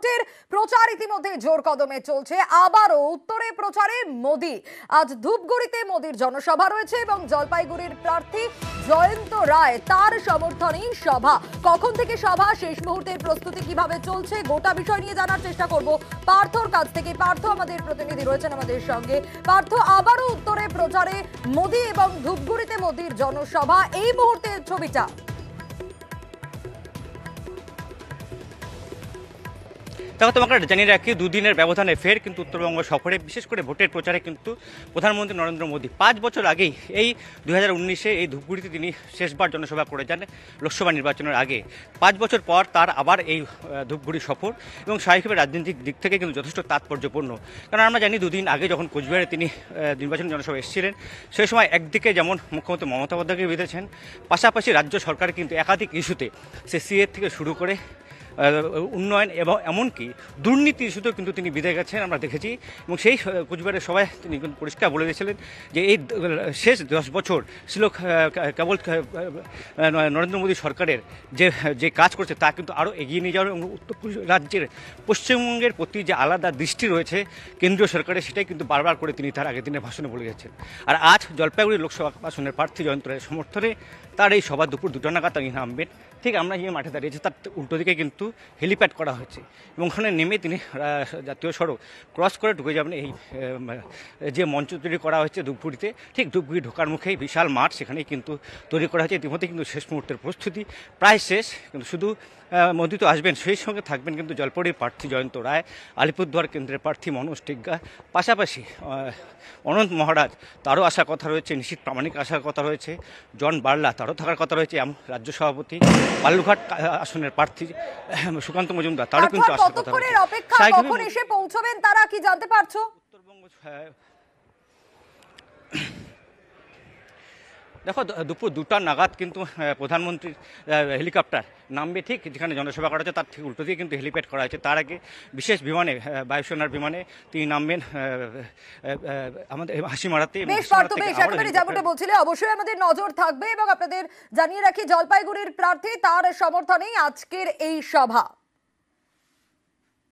ভোটের প্রচার ইতিমধ্যে জোর কদমে চলছে। আবারও উত্তরে প্রচারে মোদি। আজ ধূপগুড়িতে মোদির জনসভা রয়েছে এবং জলপাইগুড়ির প্রার্থী জয়ন্ত রায় তার সমর্থনেই সভা। কখন থেকে সভা, শেষ মুহূর্তের প্রস্তুতি কিভাবে চলছে, গোটা বিষয় নিয়ে জানার চেষ্টা করব পার্থর কাছ থেকে। পার্থ আমাদের প্রতিনিধি রয়েছেন আমাদের সঙ্গে। পার্থ, আবারও উত্তরে প্রচারে মোদি এবং ধূপগুড়িতে মোদির জনসভা, এই মুহূর্তের ছবিটা। দেখো, তোমাকে জানিয়ে রাখি, দুদিনের ব্যবধানে ফের কিন্তু উত্তরবঙ্গ সফরে, বিশেষ করে ভোটের প্রচারে কিন্তু প্রধানমন্ত্রী নরেন্দ্র মোদী 5 বছর আগেই এই 2019-এ এই ধূপগুড়িতে তিনি শেষবার জনসভা করে যান লোকসভা নির্বাচনের আগে। 5 বছর পর তার আবার এই ধূপগুড়ি সফর এবং স্বাভাবিকভাবে রাজনৈতিক দিক থেকে কিন্তু যথেষ্ট তাৎপর্যপূর্ণ। কারণ আমরা জানি দুদিন আগে যখন কোচবিহারে তিনি নির্বাচনী জনসভা এসেছিলেন, সেই সময় একদিকে যেমন মুখ্যমন্ত্রী মমতা বন্দ্যোপাধ্যায়কে বেঁধেছেন, পাশাপাশি রাজ্য সরকার কিন্তু একাধিক ইস্যুতে সিএ থেকে শুরু করে উন্নয়ন এবং এমনকি দুর্নীতি ইস্যুতেও কিন্তু তিনি বিদায় গেছেন, আমরা দেখেছি। এবং সেই কোচবিহারের সভায় তিনি কিন্তু পরিষ্কার বলে দিয়েছিলেন যে এই শেষ 10 বছর ছিল কেবল নরেন্দ্র মোদী সরকারের যে কাজ করছে তা কিন্তু আরও এগিয়ে নিয়ে যাওয়ার, এবং উত্তর রাজ্যের পশ্চিমবঙ্গের প্রতি যে আলাদা দৃষ্টি রয়েছে কেন্দ্রীয় সরকারের, সেটাই কিন্তু বারবার করে তিনি তার আগের দিনের ভাষণে বলে যাচ্ছেন। আর আজ জলপাইগুড়ি লোকসভা আসনের প্রার্থী জয়ন্ত রায়ের সমর্থনে তার এই সভা দুপুর 2টা নাগাদ তিনি নামবেন। ঠিক আমরা যে মাঠে দাঁড়িয়েছি তার উল্টো দিকে কিন্তু হেলিপ্যাড করা হয়েছে এবং ওখানে নেমে তিনি জাতীয় সড়ক ক্রস করে ঢুকে যাবেন এই যে মঞ্চ তৈরি করা হয়েছে ধূপগুড়িতে। ঠিক ধূপগুড়ি ঢোকার মুখেই বিশাল মাঠ, সেখানেই কিন্তু তৈরি করা হয়েছে। ইতিমধ্যে কিন্তু শেষ মুহূর্তের প্রস্তুতি প্রায় শেষ। কিন্তু শুধু মোদি তো আসবেন, সেই সঙ্গে থাকবেন কিন্তু জলপাইগুড়ির প্রার্থী জয়ন্ত রায়, আলিপুরদুয়ার কেন্দ্রের প্রার্থী মনোজ টিগ্গা, পাশাপাশি অনন্ত মহারাজ তারও আসার কথা রয়েছে, নিশীথ প্রামাণিক আসার কথা রয়েছে, জন বার্লা তারও থাকার কথা রয়েছে, রাজ্য সভাপতি বালুরঘাট আসনের প্রার্থী সুকান্ত মজুমদার তারও কিন্তু আসার কথা রয়েছে। কখন এসে পৌঁছবেন তারা, কি জানতে পারছো? উত্তরবঙ্গ দেখো, দুপুর 2টা নাগাদ কিন্তু প্রধানমন্ত্রীর হেলিকপ্টার নামবে, ঠিক যেখানে জনসভা করা হচ্ছে তার ঠিক উল্টো দিয়ে কিন্তু হেলিপ্যাড করা হয়েছে। তার আগে বিশেষ বিমানে, বায়ুসেনার বিমানে তিনি নামবেন আমাদের হাসিমারাতে। যেমনটা বলছিলে, অবশ্যই আমাদের নজর থাকবে এবং আপনাদের জানিয়ে রাখি জলপাইগুড়ির প্রার্থী তার সমর্থনেই আজকের এই সভা।